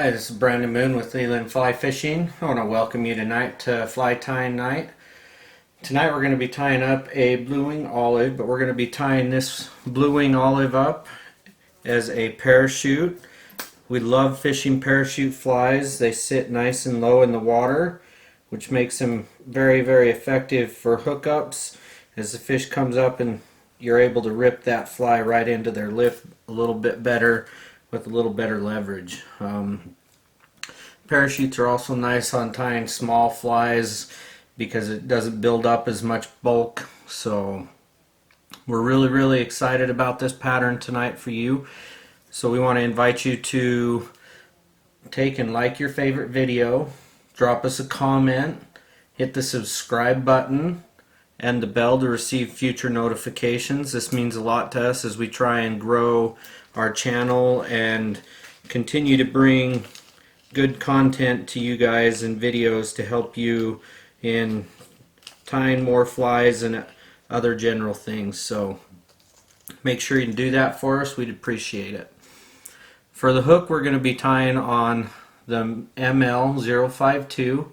Hi, this is Brandon Moon with Leland Fly Fishing. I want to welcome you tonight to fly tying night. Tonight we're going to be tying up a blue wing olive, but we're going to be tying this blue wing olive up as a parachute. We love fishing parachute flies. They sit nice and low in the water, which makes them very, very effective for hookups. As the fish comes up and you're able to rip that fly right into their lip a little bit better with a little better leverage. Parachutes are also nice on tying small flies because it doesn't build up as much bulk. So we're really excited about this pattern tonight for you. So we want to invite you to take and like your favorite video, drop us a comment, hit the subscribe button and the bell to receive future notifications. This means a lot to us as we try and grow our channel and continue to bring good content to you guys and videos to help you in tying more flies and other general things. So make sure you do that for us. We'd appreciate it. For the hook, we're going to be tying on the ML052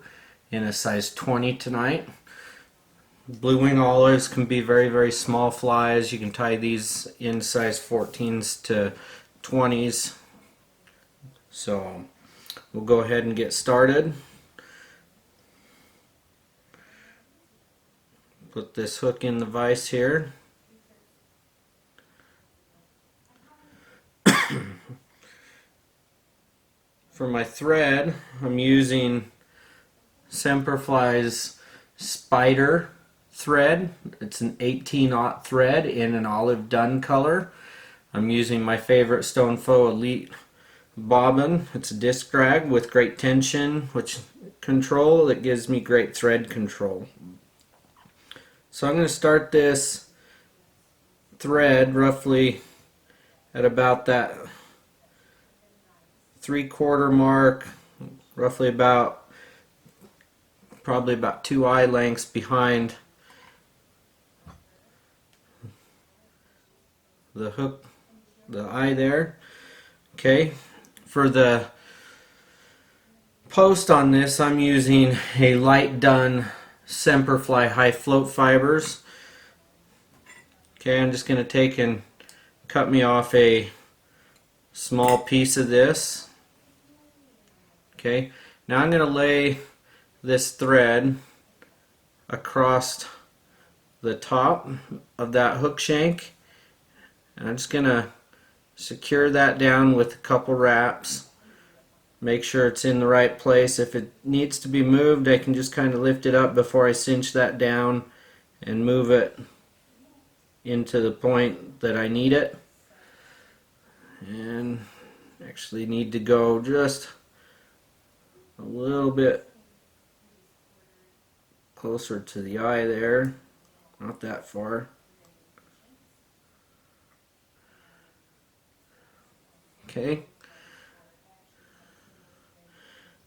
in a size 20 tonight. Blue wing olives can be very small flies. You can tie these in size 14s to 20s. So we'll go ahead and get started. Put this hook in the vise here. For my thread, I'm using Semperfli's Spider thread. It's an 18-aught thread in an olive dun color. I'm using my favorite Stonefoe Elite bobbin. It's a disc drag with great tension, which control that gives me great thread control. So I'm going to start this thread roughly at about that 3/4 mark, roughly about probably about 2 eye lengths behind the hook, the eye there. Okay, for the post on this, I'm using a light dun Semperfli high float fibers. Okay, I'm just going to take and cut me off a small piece of this. Okay, now I'm going to lay this thread across the top of that hook shank, and I'm just going to secure that down with a couple wraps. Make sure it's in the right place. If it needs to be moved, I can just kind of lift it up before I cinch that down and move it into the point that I need it. And actually need to go just a little bit closer to the eye there, not that far. Okay,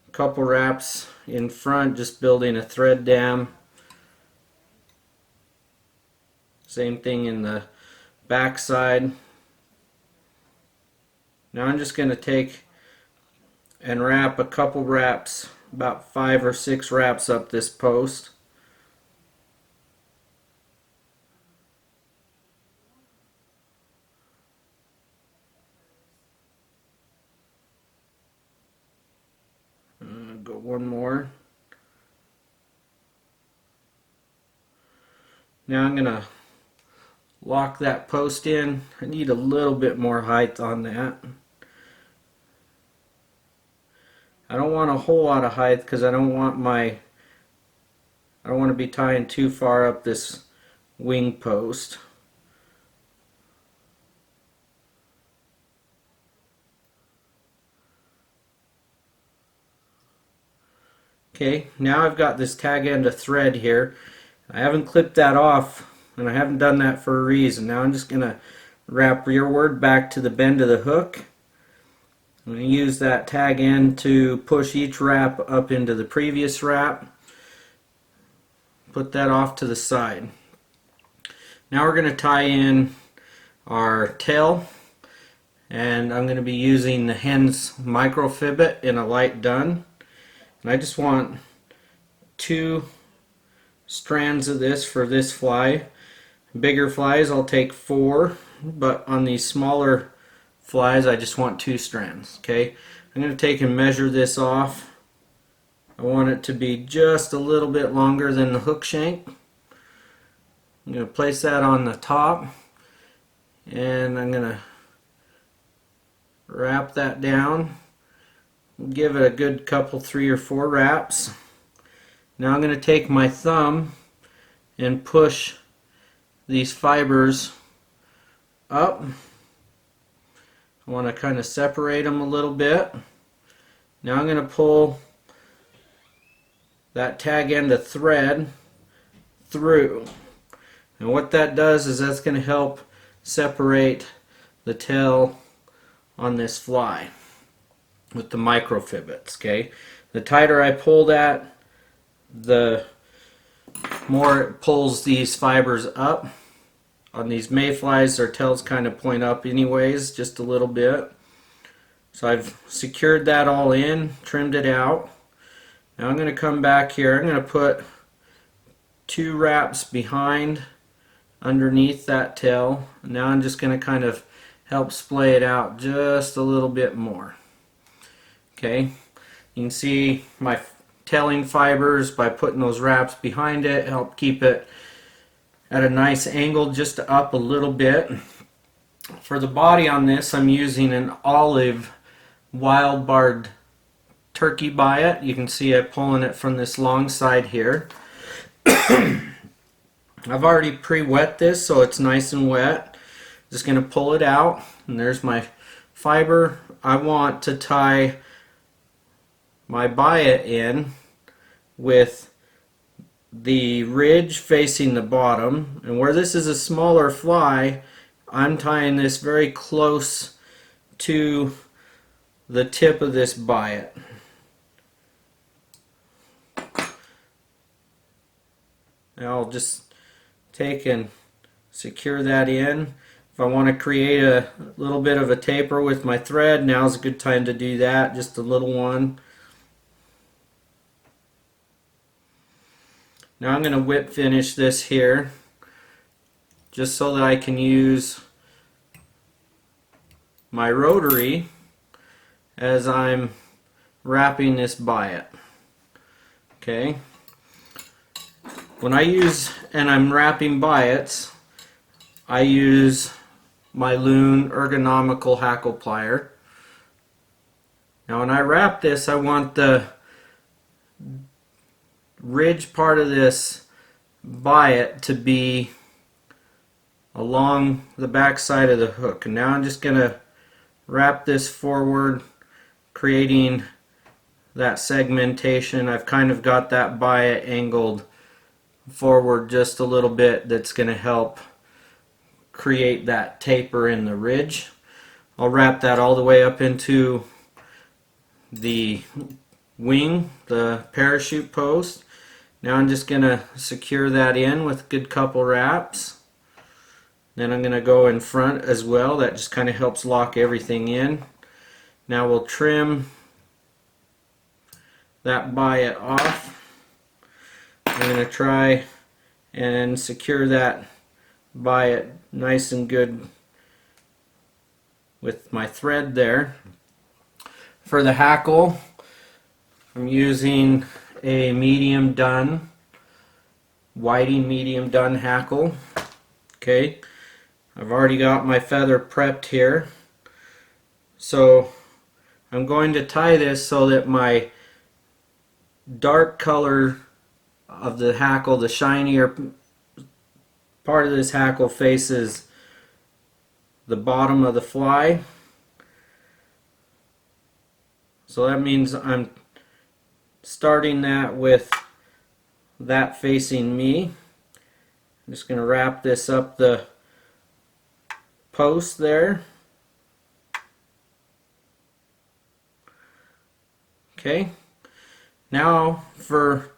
a couple wraps in front, just building a thread dam. Same thing in the back side. Now I'm just going to take and wrap a couple wraps, about 5 or 6 wraps up this post. Go one more. Now I'm going to lock that post in. I need a little bit more height on that. I don't want a whole lot of height because I don't want to be tying too far up this wing post. Okay, now I've got this tag end of thread here. I haven't clipped that off, and I haven't done that for a reason. Now I'm just going to wrap rearward back to the bend of the hook. I'm going to use that tag end to push each wrap up into the previous wrap. Put that off to the side. Now we're going to tie in our tail. And I'm going to be using the hen's microfibet in a light dun. And I just want 2 strands of this for this fly. Bigger flies I'll take 4, but on these smaller flies I just want 2 strands. Okay, I'm going to take and measure this off. I want it to be just a little bit longer than the hook shank. I'm going to place that on the top, and I'm going to wrap that down. Give it a good couple, 3 or 4 wraps. Now I'm going to take my thumb and push these fibers up. I want to kind of separate them a little bit. Now I'm going to pull that tag end of thread through. And what that does is that's going to help separate the tail on this fly with the microfibets. Okay, the tighter I pull that, the more it pulls these fibers up. On these mayflies, their tails kind of point up anyways, just a little bit. So I've secured that all in, trimmed it out. Now I'm going to come back here. I'm going to put 2 wraps behind, underneath that tail. Now I'm just going to kind of help splay it out just a little bit more. Okay, you can see my tailing fibers by putting those wraps behind it help keep it at a nice angle, just up a little bit. For the body on this, I'm using an olive wild barred turkey biot. You can see I'm pulling it from this long side here. I've already pre-wet this so it's nice and wet. Just going to pull it out, and there's my fiber. I want to tie my biot in with the ridge facing the bottom, and where this is a smaller fly, I'm tying this very close to the tip of this biot. Now I'll just take and secure that in. If I want to create a little bit of a taper with my thread, now's a good time to do that, just a little one. Now I'm going to whip finish this here, just so that I can use my rotary as I'm wrapping this biot. Okay. When I use and I'm wrapping biots, I use my Loon ergonomical hackle plier. Now when I wrap this, I want the ridge part of this biot to be along the back side of the hook. And now I'm just going to wrap this forward, creating that segmentation. I've kind of got that biot angled forward just a little bit. That's going to help create that taper in the ridge. I'll wrap that all the way up into the wing, the parachute post. Now I'm just going to secure that in with a good couple wraps. Then I'm going to go in front as well. That just kind of helps lock everything in. Now we'll trim that biot off. I'm going to try and secure that biot nice and good with my thread there. For the hackle, I'm using a medium dun, whiting medium dun hackle. Okay, I've already got my feather prepped here. So I'm going to tie this so that my dark color of the hackle, the shinier part of this hackle, faces the bottom of the fly. So that means I'm starting that with that facing me. I'm just going to wrap this up the post there. Okay, now for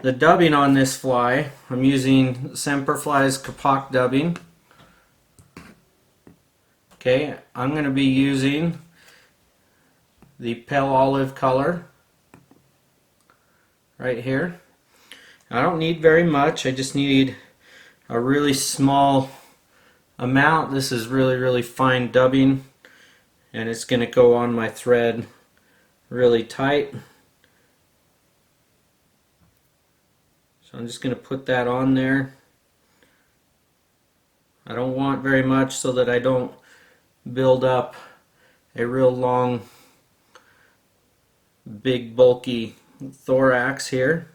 the dubbing on this fly, I'm using Semperfli's Kapok dubbing. Okay, I'm going to be using the pale olive color right here. I don't need very much, I just need a really small amount. This is really fine dubbing, and it's going to go on my thread really tight. So I'm just going to put that on there. I don't want very much so that I don't build up a real long, big, bulky thorax here.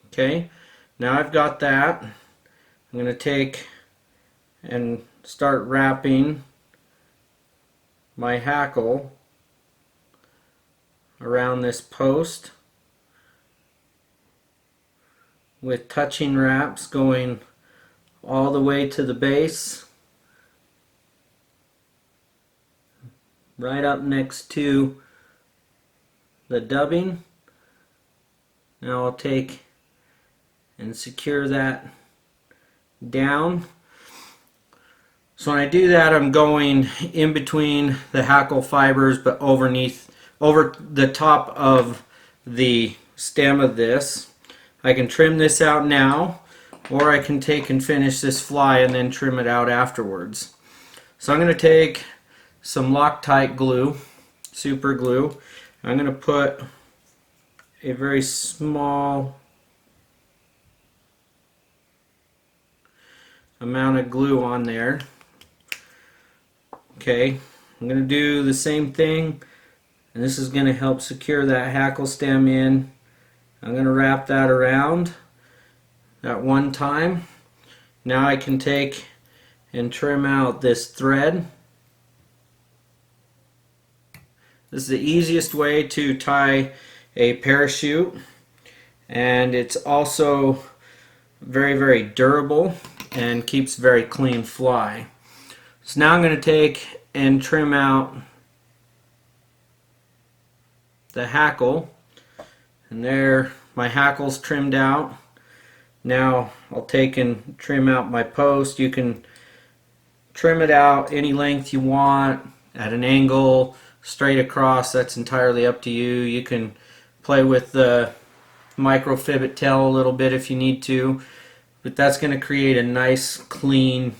Okay, now I've got that. I'm going to take and start wrapping my hackle around this post with touching wraps going all the way to the base, right up next to the dubbing. Now I'll take and secure that down. So when I do that, I'm going in between the hackle fibers, but over the top of the stem of this. I can trim this out now, or I can take and finish this fly and then trim it out afterwards. So I'm going to take some Loctite glue, super glue. I'm going to put a very small amount of glue on there. Okay, I'm going to do the same thing, and this is going to help secure that hackle stem in. I'm going to wrap that around that one time. Now I can take and trim out this thread. This is the easiest way to tie a parachute, and it's also very durable and keeps very clean fly. So now I'm going to take and trim out the hackle, and there my hackle's trimmed out. Now I'll take and trim out my post. You can trim it out any length you want, at an angle, straight across, that's entirely up to you. You can play with the microfibet tail a little bit if you need to, but that's going to create a nice clean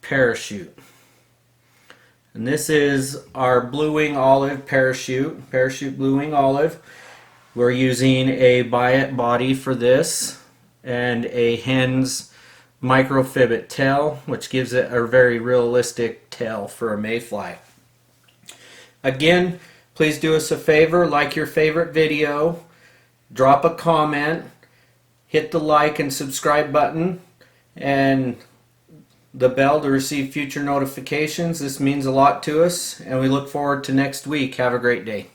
parachute. And this is our Blue Wing Olive parachute Blue Wing Olive. We're using a biot body for this and a hen's microfibet tail, which gives it a very realistic tail for a mayfly. Again, please do us a favor, like your favorite video, drop a comment, hit the like and subscribe button, and the bell to receive future notifications. This means a lot to us, and we look forward to next week. Have a great day.